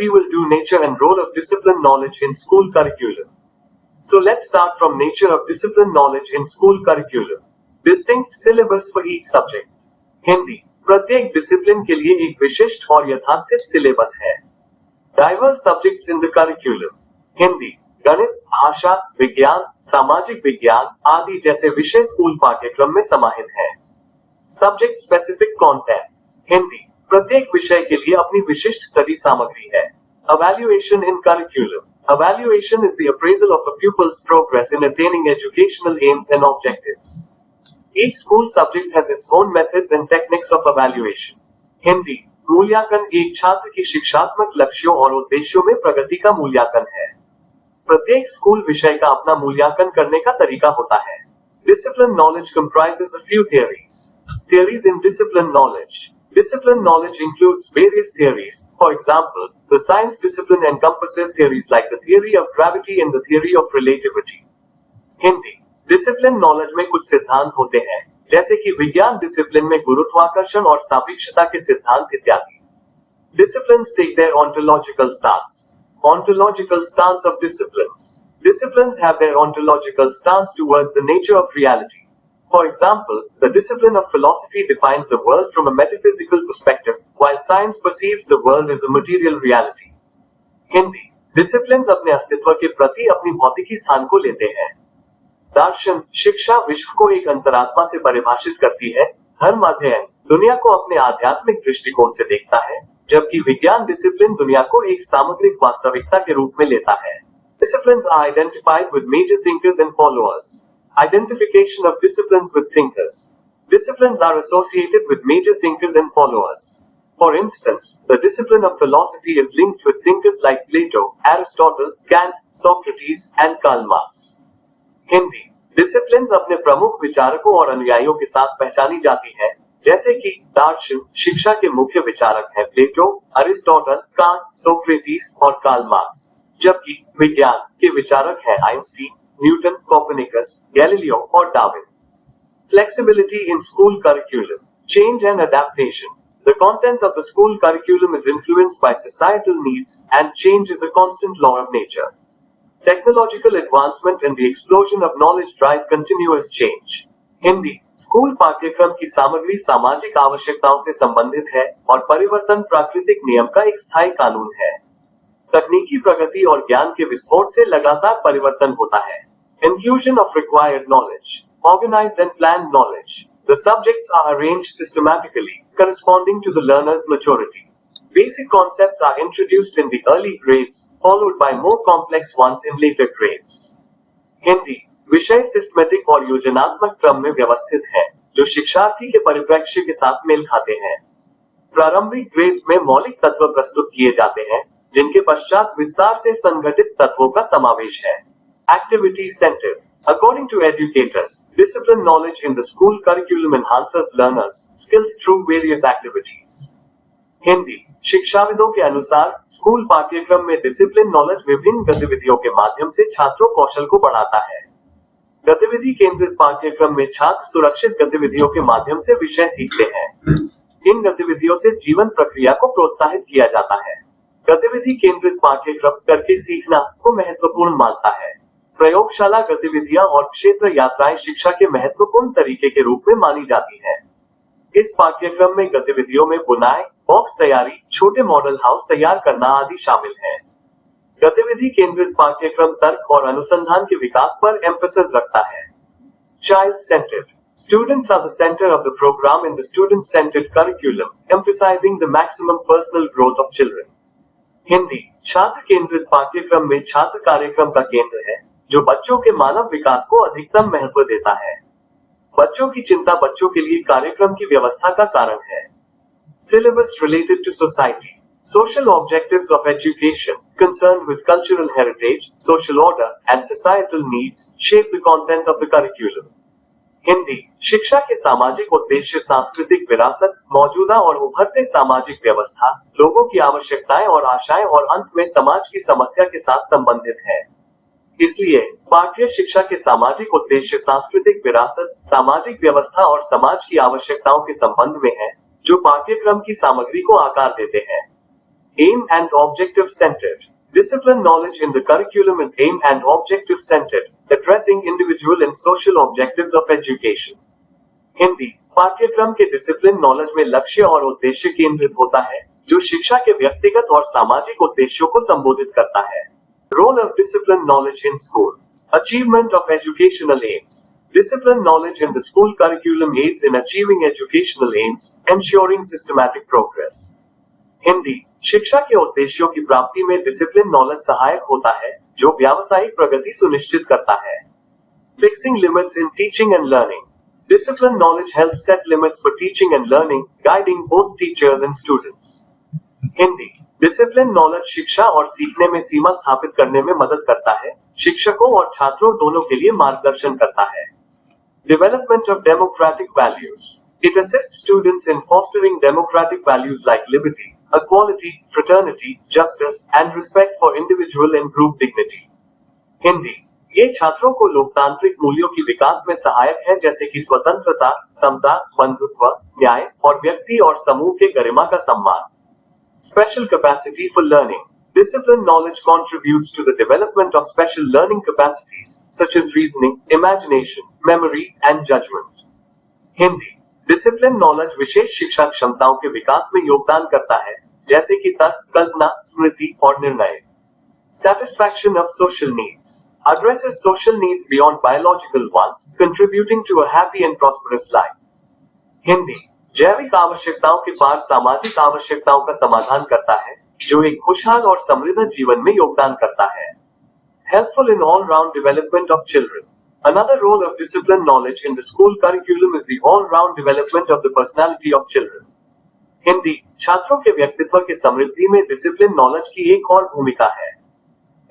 we will do nature and role of discipline knowledge in school curriculum. So let's start from nature of discipline knowledge in school curriculum. Distinct syllabus for each subject. Hindi, प्रत्येक discipline के लिए एक विशिष्ट और यथास्थित syllabus है. Diverse subjects in the curriculum. Hindi, गणित, भाषा, विज्ञान, सामाजिक विज्ञान आदि जैसे विषय स्कूल पाठ्यक्रम में समाहित हैं. Subject specific content. हिंदी, प्रत्येक विषय के लिए अपनी विशिष्ट स्टडी सामग्री है. Evaluation in curriculum. Evaluation is the appraisal of a pupil's progress in attaining educational aims and objectives. Each school subject has its own methods and techniques of evaluation. Hindi, मूल्यांकन एक छात्र की शिक्षात्मक लक्ष्यों और उद्देश्यों में प्रगति का मूल्यांकन है. प्रत्येक स्कूल विषय का अपना मूल्यांकन करने का तरीका होता है. Discipline knowledge comprises a few theories. Theories in discipline knowledge. Discipline knowledge includes various theories. For example, the science discipline encompasses theories like the theory of gravity and the theory of relativity. Hindi, discipline knowledge में कुछ सिद्धांत होते हैं, जैसे कि विज्ञान discipline में गुरुत्वाकर्षण और सापेक्षता के सिद्धांत इत्यादि. Disciplines take their ontological stance. Ontological stance of disciplines. Disciplines have their ontological stance towards the nature of reality. For example, the discipline of philosophy defines the world from a metaphysical perspective, while science perceives the world as a material reality. Hindi, disciplines अपने अस्तित्व के प्रति अपनी भौतिकी स्थान को लेते हैं. दर्शन, शिक्षा विश्व को एक अंतरात्मा से परिभाषित करती है. धर्म अध्ययन दुनिया को अपने आध्यात्मिक दृष्टिकोण से देखता है, जबकि विज्ञान डिसिप्लिन दुनिया को एक सामग्रिक वास्तविकता के रूप में लेता है. Disciplines are identified with major thinkers and followers. Identification of disciplines with thinkers. Disciplines are associated with major thinkers and followers. For instance, the discipline of philosophy is linked with thinkers like Plato, Aristotle, Kant, Socrates, and Karl Marx. Hindi, disciplines अपने प्रमुख विचारकों और अनुयायियों के साथ पहचानी जाती है, जैसे कि दार्शन, शिक्षा के मुख्य विचारक हैं प्लेटो, अरिस्टोटल, कांट, सोक्रेटिस और कार्ल मार्क्स, जबकि विज्ञान के विचारक हैं आइंस्टीन, न्यूटन, कोपर्निकस, गैलीलियो और Darwin. Flexibility in school curriculum. Change and adaptation. The content of the school curriculum is influenced by societal needs, and change is a constant law of nature. Technological advancement and the explosion of knowledge drive continuous change. Hindi, school पाठ्यक्रम की सामग्री सामाजिक आवश्यकताओं से संबंधित है और परिवर्तन प्राकृतिक नियम का एक स्थायी कानून है. तकनीकी प्रगति और ज्ञान के विस्फोट से लगातार परिवर्तन होता है. Inclusion of required knowledge. Organized and planned knowledge. The subjects are arranged systematically, corresponding to the learner's maturity. Basic concepts are introduced in the early grades, followed by more complex ones in later grades. Hindi, विषय systematic और योजनात्मक क्रम में व्यवस्थित है, जो शिक्षार्थी के परिप्रेक्ष्य के साथ मेल खाते हैं. प्रारंभिक ग्रेड्स में मौलिक तत्व प्रस्तुत किए जाते हैं, जिनके पश्चात विस्तार से संगठित तत्वों का समावेश है. Activity centered. According to educators, discipline knowledge in the school curriculum enhances learners' skills through various activities. Hindi, शिक्षाविदों के अनुसार स्कूल पाठ्यक्रम में डिसिप्लिन नॉलेज विभिन्न गतिविधियों के माध्यम से छात्रों कौशल को बढ़ाता है. गतिविधि केंद्रित पाठ्यक्रम में छात्र सुरक्षित गतिविधियों के माध्यम से विषय सीखते हैं. इन गतिविधियों से जीवन प्रक्रिया को प्रोत्साहित किया जाता है. गतिविधि केंद्रित पाठ्यक्रम करके सीखना को महत्वपूर्ण मानता है. प्रयोगशाला गतिविधियां और क्षेत्र यात्राएं शिक्षा के महत्वपूर्ण तरीके के रूप में मानी जाती हैं. इस पाठ्यक्रम में गतिविधियों में बुनाई, बॉक्स तैयारी, छोटे मॉडल हाउस तैयार करना आदि शामिल है. गतिविधि केंद्रित पाठ्यक्रम तर्क और अनुसंधान के विकास पर एम्फेसिस रखता है. Child centred. Students are the center of the program in the student-centered curriculum, emphasizing the maximum personal growth of children. Hindi, छात्र केंद्रित पाठ्यक्रम में छात्र कार्यक्रम का केंद्र है, जो बच्चों के मानव विकास को अधिकतम महत्व देता है. बच्चों की चिंता बच्चों के लिए कार्यक्रम की व्यवस्था का कारण है. Syllabus related to society. Social objectives of education, concerned with cultural heritage, social order, and societal needs, shape the content of the curriculum. Hindi, शिक्षा के सामाजिक उद्देश्य सांस्कृतिक विरासत, मौजूदा और उभरते सामाजिक व्यवस्था, लोगों की आवश्यकताएं और आशाएं और अंत में समाज की समस्या के साथ संबंधित है. इसलिए पाठ्य शिक्षा के सामाजिक उद्देश्य सांस्कृतिक विरासत, सामाजिक व्यवस्था और समाज की आवश्यकताओं के संबंध में है, जो पाठ्यक्रम की सामग्री को आकार देते हैं. Aim and objective centered. Discipline knowledge in the curriculum is aim and objective centered, addressing individual and social objectives of education. Hindi पाठ्यक्रम के डिसिप्लिन नॉलेज में लक्ष्य और उद्देश्य केंद्रित होता है, जो शिक्षा के व्यक्तिगत और सामाजिक उद्देश्यों को संबोधित करता है. Role of discipline knowledge in school. Achievement of educational aims. Discipline knowledge in the school curriculum aids in achieving educational aims, ensuring systematic progress. Hindi शिक्षा के उद्देश्यों की प्राप्ति में डिसिप्लिन नॉलेज सहायक होता है, जो व्यावसायिक प्रगति सुनिश्चित करता है. Fixing limits in teaching and learning. Discipline knowledge helps set limits for teaching and learning, guiding both teachers and students. Hindi discipline knowledge शिक्षा और सीखने में सीमा स्थापित करने में मदद करता है, शिक्षकों और छात्रों दोनों के लिए मार्गदर्शन करता है. Development of democratic values. It assists students in fostering democratic values like liberty, equality, fraternity, justice, and respect for individual and group dignity. Hindi ये छात्रों को लोकतांत्रिक मूल्यों की विकास में सहायक है, जैसे कि स्वतंत्रता, समता, बंधुत्व, न्याय और व्यक्ति और समूह के गरिमा का सम्मान. Special capacity for learning. Discipline knowledge contributes to the development of special learning capacities, such as reasoning, imagination, memory, and judgment. Hindi discipline knowledge विशेष शिक्षा क्षमताओं के विकास में योगदान करता है, जैसे कि तर्क, कल्पना, स्मृति और निर्णय. Satisfaction of social needs. Addresses social needs beyond biological ones, contributing to a happy and prosperous life. Hindi जैविक आवश्यकताओं के पार सामाजिक आवश्यकताओं का समाधान करता है, जो एक खुशहाल और समृद्ध जीवन में योगदान करता है. Helpful in all-round development of children. Another role of discipline knowledge in the school curriculum is the all-round development of the personality of children. Hindi छात्रों के व्यक्तित्व के समृद्धि में डिसिप्लिन नॉलेज की एक और भूमिका है.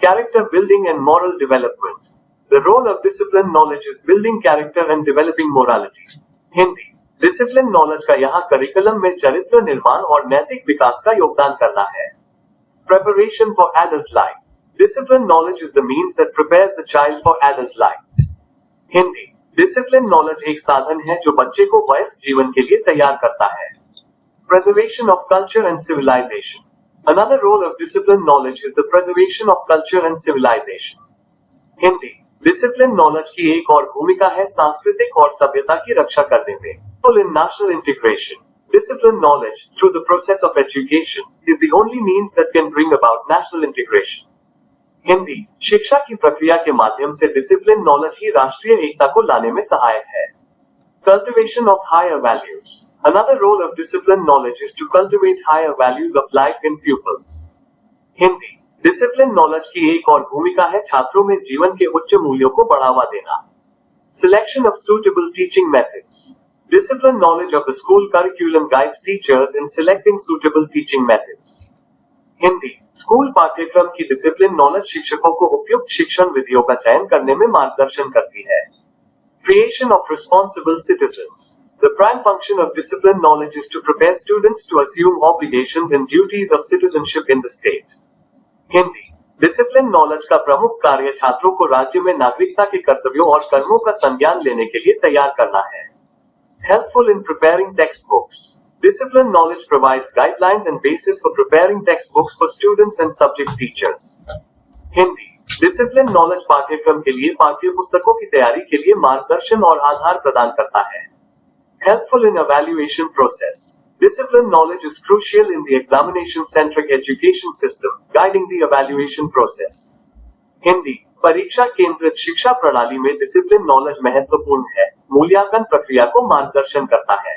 Character building and moral development. The role of discipline knowledge is building character and developing morality. Hindi discipline knowledge का यहाँ करिकुलम में चरित्र निर्माण और नैतिक विकास का योगदान करना है. Preparation for adult life. Discipline knowledge is the means that prepares the child for adult life. Hindi discipline knowledge एक साधन है जो बच्चे को वयस्क जीवन के लिए तैयार करता है. Preservation of culture and civilization. Another role of discipline knowledge is the preservation of culture and civilization. Hindi discipline knowledge की एक और भूमिका है सांस्कृतिक और सभ्यता की रक्षा करने में. In national integration. Discipline knowledge, through the process of education, is the only means that can bring about national integration. Hindi शिक्षा की प्रक्रिया के माध्यम से डिसिप्लिन नॉलेज ही राष्ट्रीय एकता को लाने में सहायक है. Cultivation of higher values. Another role of discipline knowledge is to cultivate higher values of life in pupils. Hindi discipline knowledge की एक और भूमिका है छात्रों में जीवन के उच्च मूल्यों को बढ़ावा देना. Selection of suitable teaching methods. Discipline knowledge of the school curriculum guides teachers in selecting suitable teaching methods. Hindi school पाठ्यक्रम की डिसिप्लिन नॉलेज शिक्षकों को उपयुक्त शिक्षण विधियों का चयन करने में मार्गदर्शन करती है. Creation of responsible citizens. The prime function of discipline knowledge is to prepare students to assume obligations and duties of citizenship in the state. Hindi discipline knowledge का प्रमुख कार्य छात्रों को राज्य में नागरिकता के कर्तव्यों और कर्मों का संज्ञान लेने के लिए तैयार करना है. Helpful in preparing textbooks. Discipline knowledge provides guidelines and basis for preparing textbooks for students and subject teachers. Hindi discipline knowledge पाठ्यक्रम के लिए पाठ्य पुस्तकों की तैयारी के लिए मार्गदर्शन और आधार प्रदान करता है. Helpful in evaluation process. Discipline knowledge is crucial in the examination-centric education system, guiding the evaluation process. Hindi परीक्षा केंद्रित शिक्षा प्रणाली में डिसिप्लिन नॉलेज महत्वपूर्ण है, मूल्यांकन प्रक्रिया को मार्गदर्शन करता है.